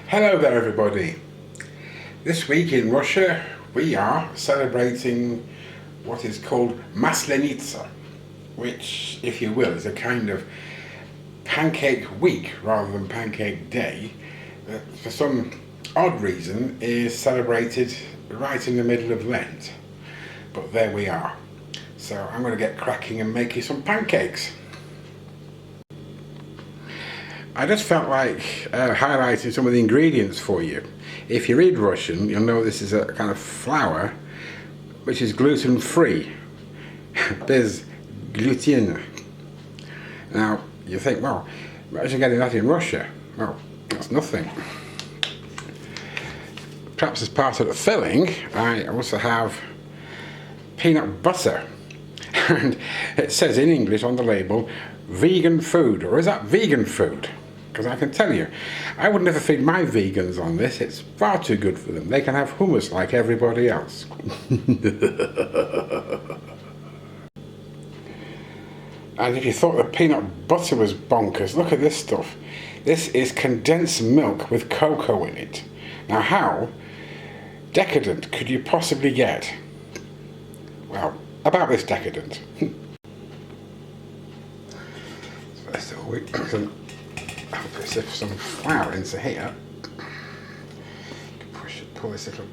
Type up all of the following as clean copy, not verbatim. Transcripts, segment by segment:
Hello there everybody. This week in Russia we are celebrating what is called Maslenitsa, which, if you will, is a kind of pancake week rather than pancake day that for some odd reason is celebrated right in the middle of Lent. But there we are. So I'm going to get cracking and make you some pancakes. I just felt like highlighting some of the ingredients for you. If you read Russian, you'll know this is a kind of flour which is gluten free. Bez gluten. Now you think, well, where is you getting that in Russia? Well, that's nothing. Perhaps as part of the filling, I also have peanut butter. And it says in English on the label, vegan food, or is that vegan food? Because I can tell you, I would never feed my vegans on this. It's far too good for them. They can have hummus like everybody else. And if you thought the peanut butter was bonkers, look at this stuff. This is condensed milk with cocoa in it. Now how decadent could you possibly get? Well, about this decadent. First of all, we can put some flour into here. Pull this little.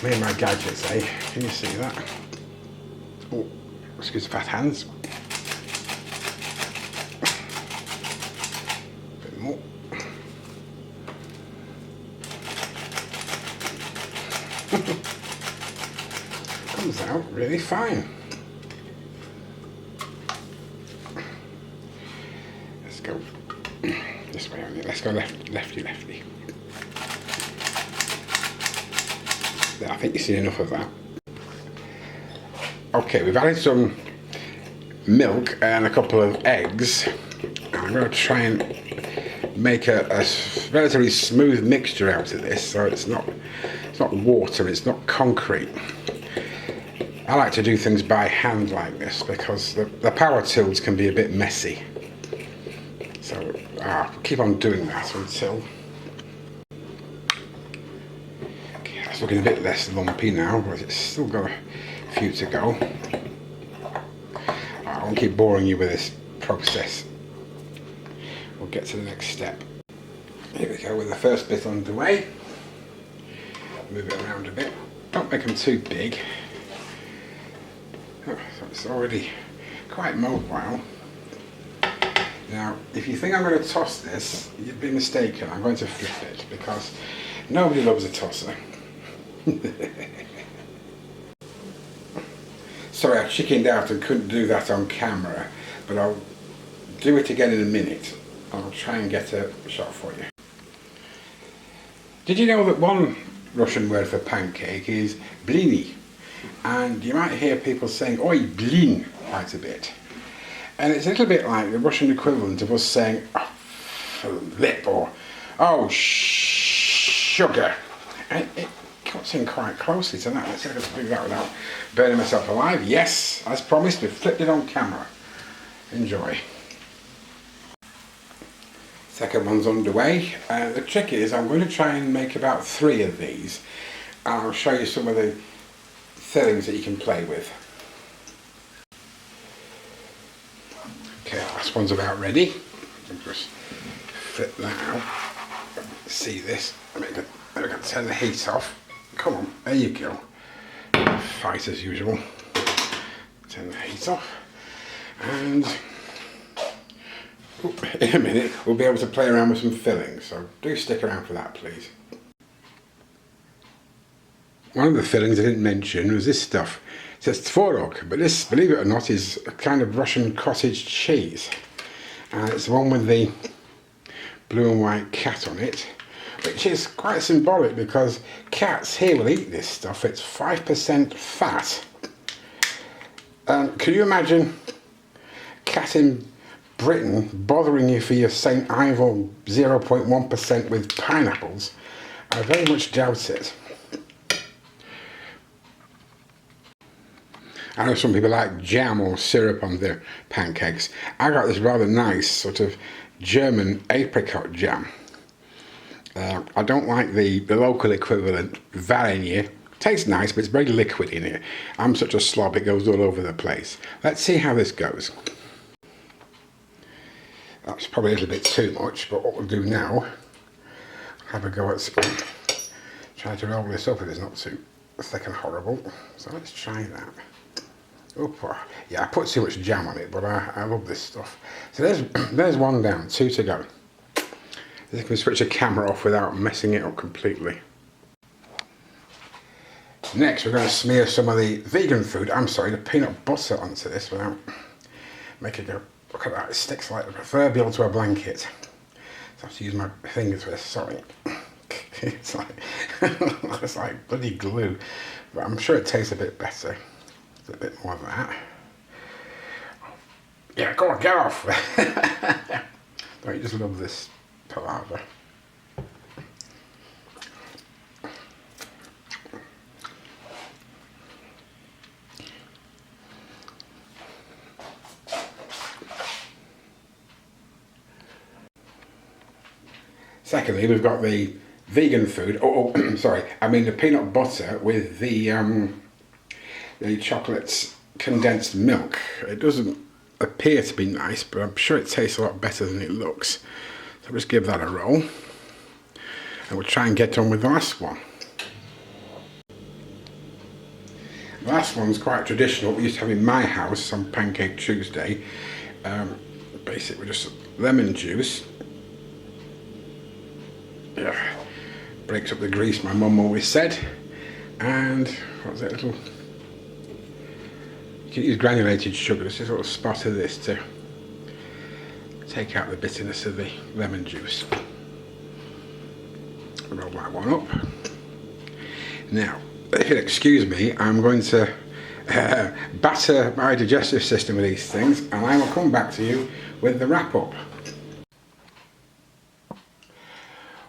Me and my gadgets, eh? Can you see that? Oh, excuse the fat hands. A bit more. Comes out really fine. Let's go this way only. Let's go lefty. There, I think you see enough of that. Okay, we've added some milk and a couple of eggs. I'm going to try and make a relatively smooth mixture out of this, so it's not water, it's not concrete. I like to do things by hand like this because the power tools can be a bit messy. So keep on doing that until... Okay, it's looking a bit less lumpy now, but it's still got a few to go. I won't keep boring you with this process. We'll get to the next step. Here we go with the first bit underway. Move it around a bit. Don't make them too big. Oh, so it's already quite mobile. Now, if you think I'm going to toss this, you'd be mistaken. I'm going to flip it because nobody loves a tosser. Sorry, I chickened out and couldn't do that on camera, but I'll do it again in a minute. I'll try and get a shot for you. Did you know that one Russian word for pancake is blini? And you might hear people saying, oi, blin, quite a bit. And it's a little bit like the Russian equivalent of us saying, oh, flip, or oh, sugar. And it cuts in quite closely to that. Let's see if I can do that without burning myself alive. Yes, as promised, we've flipped it on camera. Enjoy. Second one's underway. The trick is I'm going to try and make about 3 of these. And I'll show you some of the fillings that you can play with. Okay, last one's about ready. I'll just flip that out. See this? I'm going to turn the heat off. Come on, there you go. Fight as usual. Turn the heat off. And in a minute we'll be able to play around with some fillings, so do stick around for that, please. One of the fillings I didn't mention was this stuff. It says tvorog, but this, believe it or not, is a kind of Russian cottage cheese. And it's the one with the blue and white cat on it, which is quite symbolic because cats here will eat this stuff. It's 5% fat. Can you imagine cat in Britain bothering you for your St. Ivel 0.1% with pineapples? I very much doubt it. I know some people like jam or syrup on their pancakes. I got this rather nice sort of German apricot jam. I don't like the local equivalent, Varenje. Tastes nice, but it's very liquid in here. I'm such a slob, it goes all over the place. Let's see how this goes. That's probably a little bit too much, but what we'll do now, have a go at try to roll this up if it's not too thick and horrible. So let's try that. Oh, yeah, I put too much jam on it, but I love this stuff. So there's one down, 2 to go. You can switch the camera off without messing it up completely. Next, we're going to smear some of the vegan food, the peanut butter onto this without making it, look at that, it sticks like the proverbial to a blanket. So I have to use my fingers for this, sorry. It's like bloody glue, but I'm sure it tastes a bit better. A bit more of that. Yeah, go on, get off! Don't you just love this palaver? Secondly, we've got the vegan food. The peanut butter with the chocolate's condensed milk. It doesn't appear to be nice, but I'm sure it tastes a lot better than it looks. So just give that a roll. And we'll try and get on with the last one. The last one's quite traditional. We used to have in my house on Pancake Tuesday. Basically just lemon juice. Yeah, breaks up the grease, my mum always said. And what was it, you can use granulated sugar, just a little spot of this to take out the bitterness of the lemon juice. Roll that one up. Now, if you'll excuse me, I'm going to batter my digestive system with these things, and I will come back to you with the wrap up.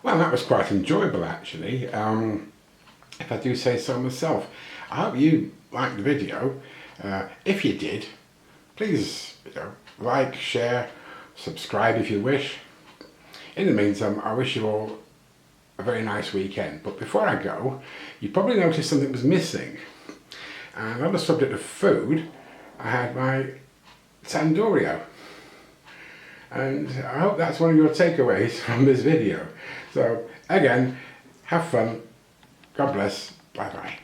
Well, that was quite enjoyable actually, if I do say so myself. I hope you liked the video. If you did, please like, share, subscribe if you wish. In the meantime, I wish you all a very nice weekend. But before I go, you probably noticed something was missing. And on the subject of food, I had my tandoori. And I hope that's one of your takeaways from this video. So again, have fun, God bless, bye bye.